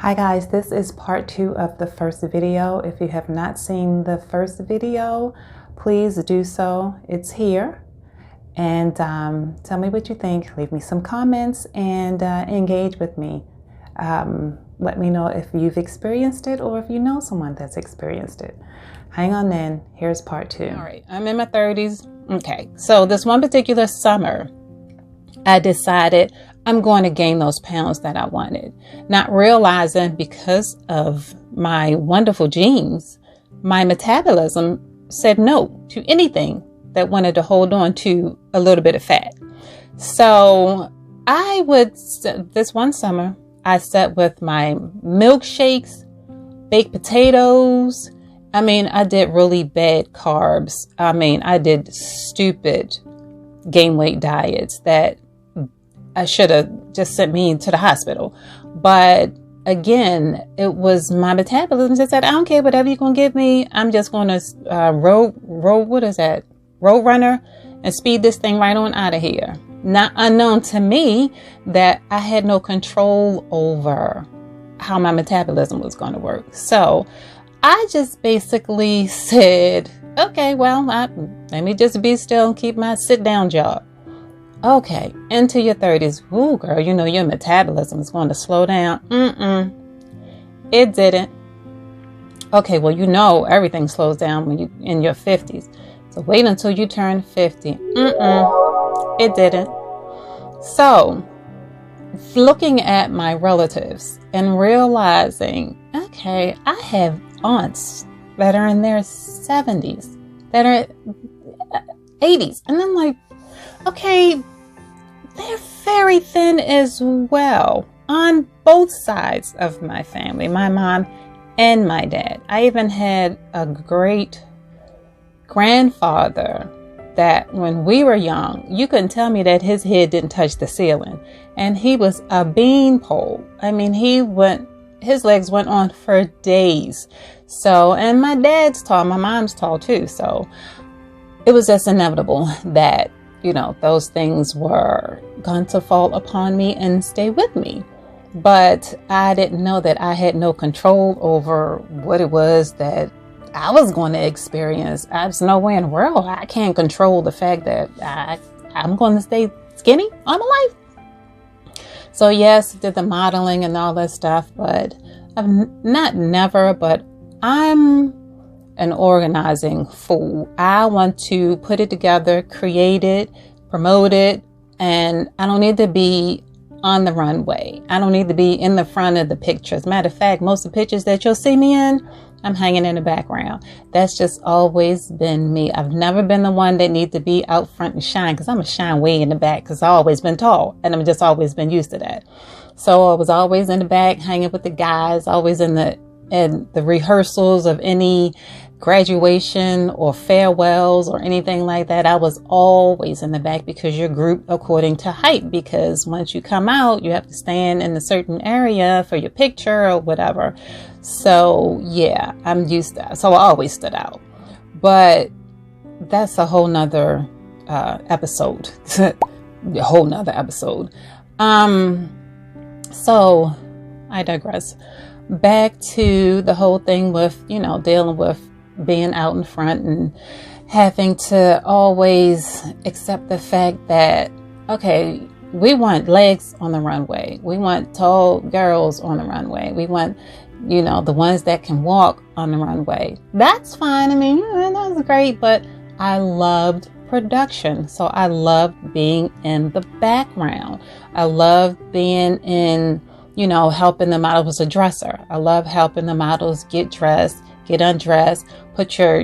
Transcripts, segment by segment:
Hi guys, this is part 2 of the first video. If you have not seen the first video, please do so. It's here. And tell me what you think. Leave me some comments and engage with me. Let me know if you've experienced it or if you know someone that's experienced it. Hang on then. Here's part 2. All right, I'm in my 30s. Okay, so this one particular summer, I decided I'm going to gain those pounds that I wanted, not realizing because of my wonderful genes, my metabolism said no to anything that wanted to hold on to a little bit of fat. So this one summer, I sat with my milkshakes, baked potatoes. I did really bad carbs. I did stupid gain weight diets that I should have just sent me to the hospital. But again, it was my metabolism that said, I don't care, whatever you're going to give me. I'm just going to road runner and speed this thing right on out of here. Not unknown to me that I had no control over how my metabolism was going to work. So I just basically said, okay, well, let me just be still and keep my sit down job. Okay, into your 30s. Ooh, girl, you know your metabolism is going to slow down. It didn't. Okay, well, you know everything slows down when you're in your 50s. So wait until you turn 50. It didn't. So, looking at my relatives and realizing, okay, I have aunts that are in their 70s, that are 80s. And I'm like, okay, they're very thin as well on both sides of my family, my mom and my dad. I even had a great grandfather that when we were young, you couldn't tell me that his head didn't touch the ceiling. And he was a beanpole. His legs went on for days. So, and my dad's tall, my mom's tall too. So it was just inevitable that those things were going to fall upon me and stay with me. But I didn't know that I had no control over what it was that I was going to experience. There's no way in the world I can't control the fact that I'm going to stay skinny all my life. So yes, did the modeling and all that stuff, but I'm an organizing fool. I want to put it together, create it, promote it, and I don't need to be on the runway. I don't need to be in the front of the pictures. Matter of fact, most of the pictures that you'll see me in, I'm hanging in the background. That's just always been me. I've never been the one that needs to be out front and shine, because I'm a shine way in the back because I've always been tall and I've just always been used to that. So I was always in the back, hanging with the guys, always in the rehearsals of any graduation or farewells or anything like that. I was always in the back because you're grouped according to height, because once you come out, you have to stand in a certain area for your picture or whatever. So yeah, I'm used to that. So I always stood out. But that's a whole nother episode. A whole nother episode. So I digress. Back to the whole thing with, dealing with being out in front and having to always accept the fact that, okay, we want legs on the runway. We want tall girls on the runway. We want, the ones that can walk on the runway. That's fine. That's great, but I loved production. So I loved being in the background. I loved being in, helping the model. I was a dresser. I love helping the models get dressed, get undressed, put your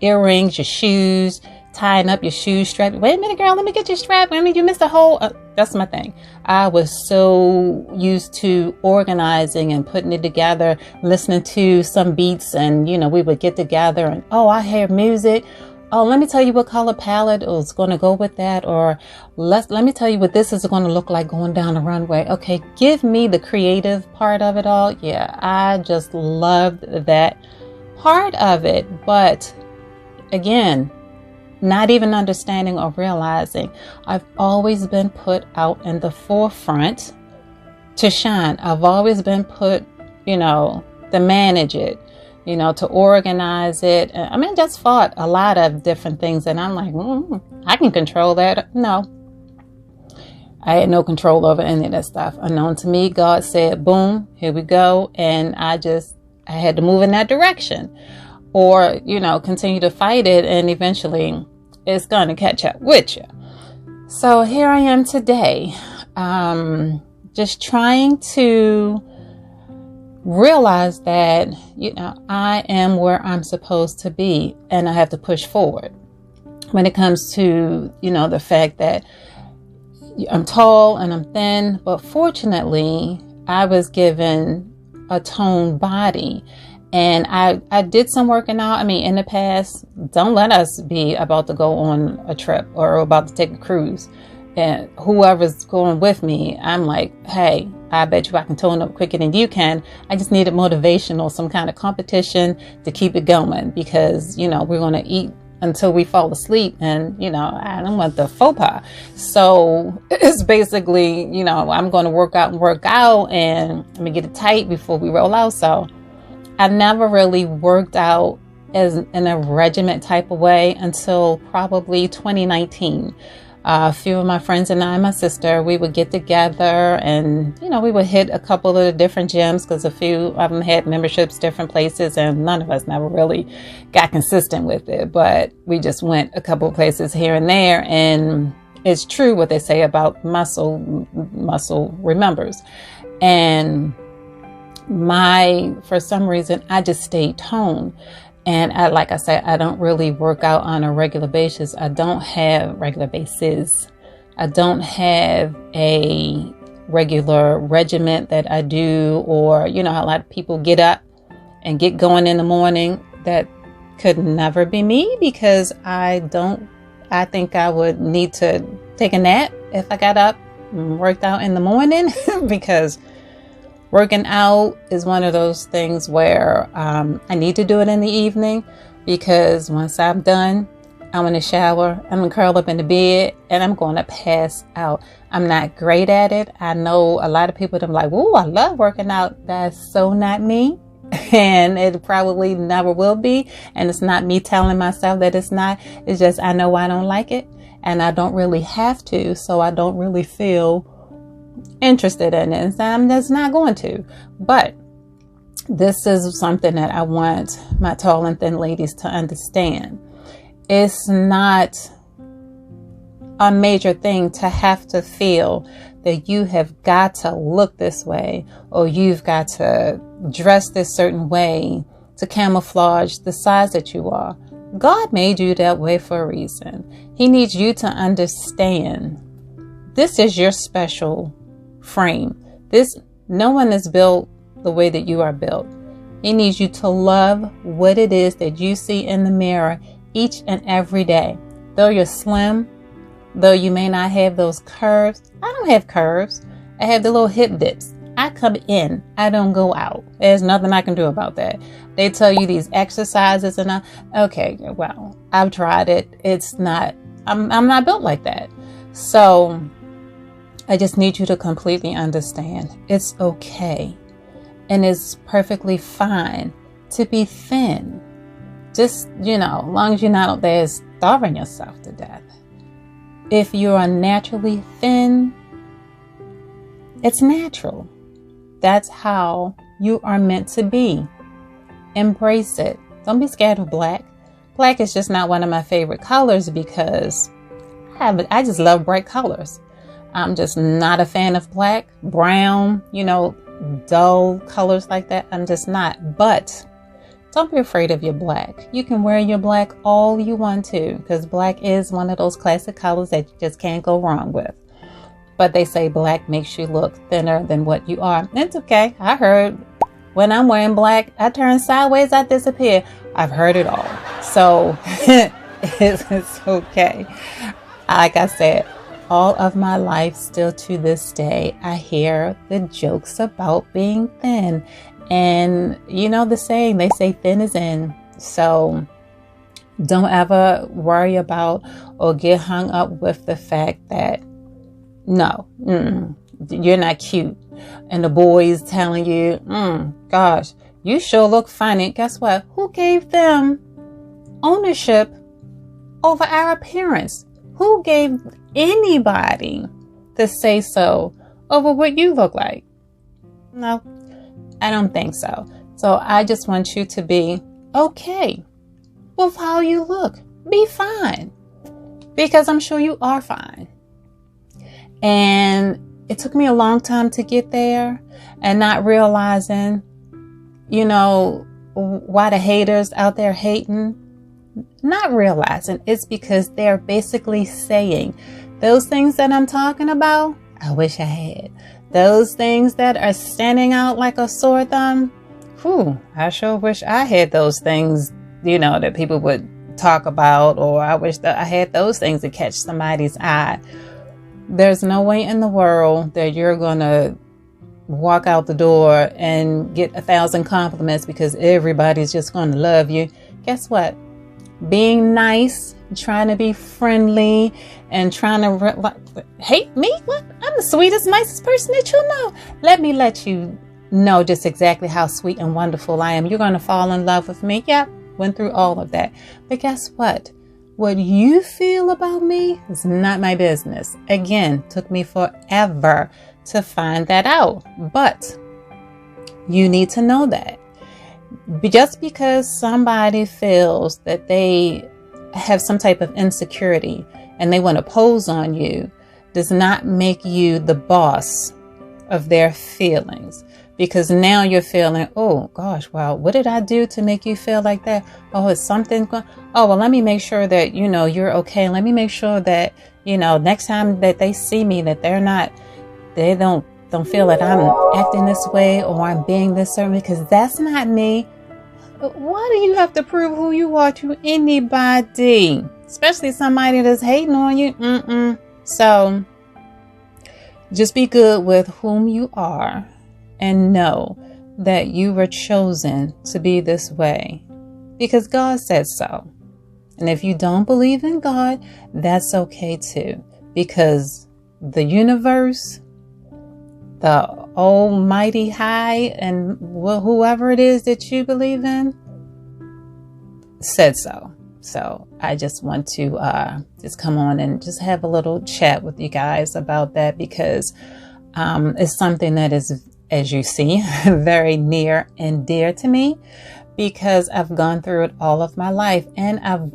earrings, your shoes, tying up your shoes strap. Wait a minute, girl, let me get your strap. You missed a hole. That's my thing. I was so used to organizing and putting it together, listening to some beats, and, we would get together and, I hear music. Oh, let me tell you what color palette is going to go with that. Or let me tell you what this is going to look like going down the runway. Okay, give me the creative part of it all. Yeah, I just loved that part of it. But again, not even understanding or realizing I've always been put out in the forefront to shine. I've always been put, to manage it, to organize it. I mean, just fought a lot of different things. And I'm like, I can control that. No, I had no control over any of that stuff. Unknown to me, God said, boom, here we go. And I had to move in that direction or, continue to fight it. And eventually it's going to catch up with you. So here I am today, just trying to realize that, I am where I'm supposed to be and I have to push forward when it comes to, the fact that I'm tall and I'm thin, but fortunately I was given a toned body and I did some working out. I mean, in the past, don't let us be about to go on a trip or about to take a cruise. And whoever's going with me, I'm like, hey, I bet you I can tone up quicker than you can. I just needed motivation or some kind of competition to keep it going because, we're going to eat until we fall asleep. And, I don't want the faux pas. So it's basically, I'm going to work out and I'm going to get it tight before we roll out. So I never really worked out as in a regiment type of way until probably 2019. A few of my friends and I, my sister, we would get together and, we would hit a couple of the different gyms because a few of them had memberships, different places, and none of us never really got consistent with it. But we just went a couple of places here and there. And it's true what they say about muscle remembers. And for some reason, I just stayed toned. And like I said, I don't really work out on a regular basis. I don't have regular basis. I don't have a regular regiment that I do, or, a lot of people get up and get going in the morning. That could never be me because I think I would need to take a nap if I got up and worked out in the morning because working out is one of those things where I need to do it in the evening because once I'm done, I'm in the shower, I'm going to curl up in the bed and I'm going to pass out. I'm not great at it. I know a lot of people that are like, "Ooh, I love working out." That's so not me. And it probably never will be. And it's not me telling myself that it's not. It's just I know I don't like it and I don't really have to. So I don't really feel interested in it, and I'm just not going to. But this is something that I want my tall and thin ladies to understand. It's not a major thing to have to feel that you have got to look this way or you've got to dress this certain way to camouflage the size that you are. God made you that way for a reason. He needs you to understand this is your special frame. No one is built the way that you are built. He needs you to love what it is that you see in the mirror each and every day. Though you're slim, though you may not have those curves. I don't have curves. I have the little hip dips. I come in. I don't go out. There's nothing I can do about that. They tell you these exercises and okay, well, I've tried it. It's not, I'm not built like that. So I just need you to completely understand it's okay and it's perfectly fine to be thin. Just, as long as you're not out there starving yourself to death. If you are naturally thin, it's natural. That's how you are meant to be. Embrace it. Don't be scared of black. Black is just not one of my favorite colors because I just love bright colors. I'm just not a fan of black, brown, dull colors like that. I'm just not. But don't be afraid of your black. You can wear your black all you want to because black is one of those classic colors that you just can't go wrong with. But they say black makes you look thinner than what you are. It's okay. I heard when I'm wearing black, I turn sideways, I disappear. I've heard it all. So it's okay. Like I said, all of my life, still to this day, I hear the jokes about being thin. And the saying, they say thin is in. So don't ever worry about or get hung up with the fact that no, you're not cute. And the boys telling you, gosh, you sure look funny. Guess what? Who gave them ownership over our appearance? Who gave anybody to say so over what you look like? No, I don't think so. So I just want you to be okay with how you look. Be fine. Because I'm sure you are fine. And it took me a long time to get there, and not realizing, why the haters out there hating. Not realizing it's because they're basically saying those things that I'm talking about, I wish I had. Those things that are standing out like a sore thumb, I sure wish I had those things, that people would talk about, or I wish that I had those things to catch somebody's eye. There's no way in the world that you're going to walk out the door and get 1,000 compliments because everybody's just going to love you. Guess what? Being nice, trying to be friendly, and trying to hate me? What? I'm the sweetest, nicest person that you know. Let me let you know just exactly how sweet and wonderful I am. You're going to fall in love with me. Yep, went through all of that. But guess what? What you feel about me is not my business. Again, took me forever to find that out. But you need to know that. Just because somebody feels that they have some type of insecurity and they want to pose on you does not make you the boss of their feelings. Because now you're feeling, oh gosh, wow, what did I do to make you feel like that? Oh, is something oh, well, let me make sure that, you're okay. Let me make sure that, next time that they see me, that they don't feel that I'm acting this way or I'm being this certain, because that's not me. Why do you have to prove who you are to anybody? Especially somebody that's hating on you. So just be good with whom you are. And know that you were chosen to be this way because God said so. And if you don't believe in God, that's okay too. Because the universe, the almighty high, and whoever it is that you believe in, said so. So I just want to just come on and just have a little chat with you guys about that, because it's something that is, as you see, very near and dear to me, because I've gone through it all of my life and I've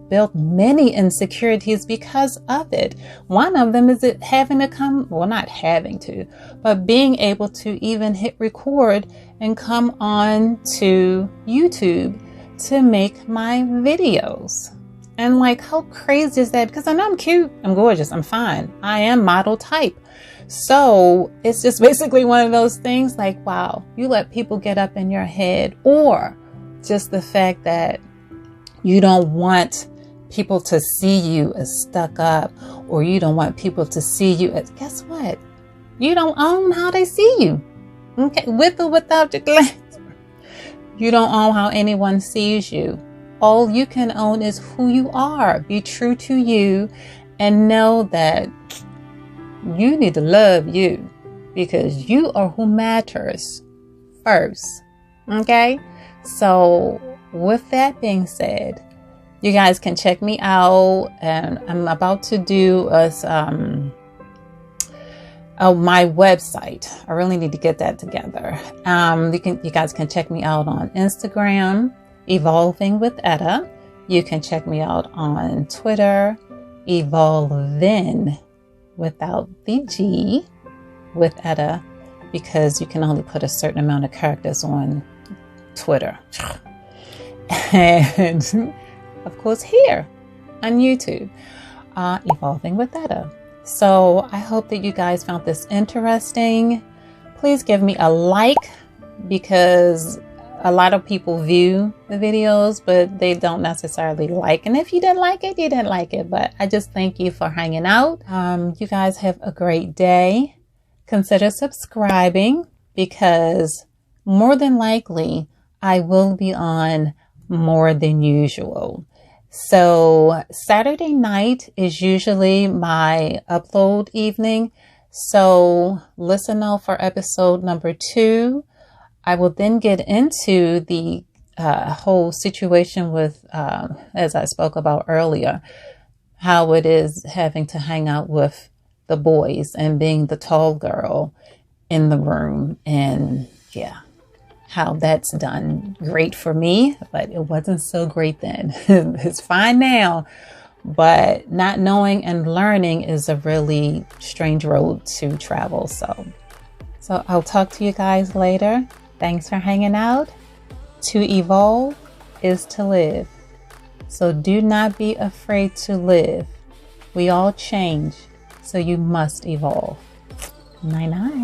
built many insecurities because of it. One of them is it having to come, well, not having to, but being able to even hit record and come on to YouTube to make my videos. And like, how crazy is that? Because I know I'm cute, I'm gorgeous, I'm fine. I am model type. So it's just basically one of those things like, wow, you let people get up in your head, or just the fact that you don't want people to see you as stuck up, or you don't want people to see you as, guess what? You don't own how they see you. Okay, with or without your glasses. You don't own how anyone sees you. All you can own is who you are. Be true to you and know that you need to love you, because you are who matters first. Okay? So with that being said, you guys can check me out, and I'm about to do my website. I really need to get that together. You guys can check me out on Instagram, Evolving with Etta. You can check me out on Twitter, Evolvin without the G with Etta, because you can only put a certain amount of characters on Twitter. And of course here on YouTube, Evolving with Etta. So I hope that you guys found this interesting. Please give me a like, because a lot of people view the videos, but they don't necessarily like. And if you didn't like it, you didn't like it. But I just thank you for hanging out. You guys have a great day. Consider subscribing, because more than likely I will be on more than usual. So Saturday night is usually my upload evening. So listen out for episode number 2. I will then get into the whole situation with, as I spoke about earlier, how it is having to hang out with the boys and being the tall girl in the room. And yeah, how that's done great for me, but it wasn't so great then. It's fine now, but not knowing and learning is a really strange road to travel. So I'll talk to you guys later. Thanks for hanging out. To evolve is to live. So do not be afraid to live. We all change, so you must evolve. Night night.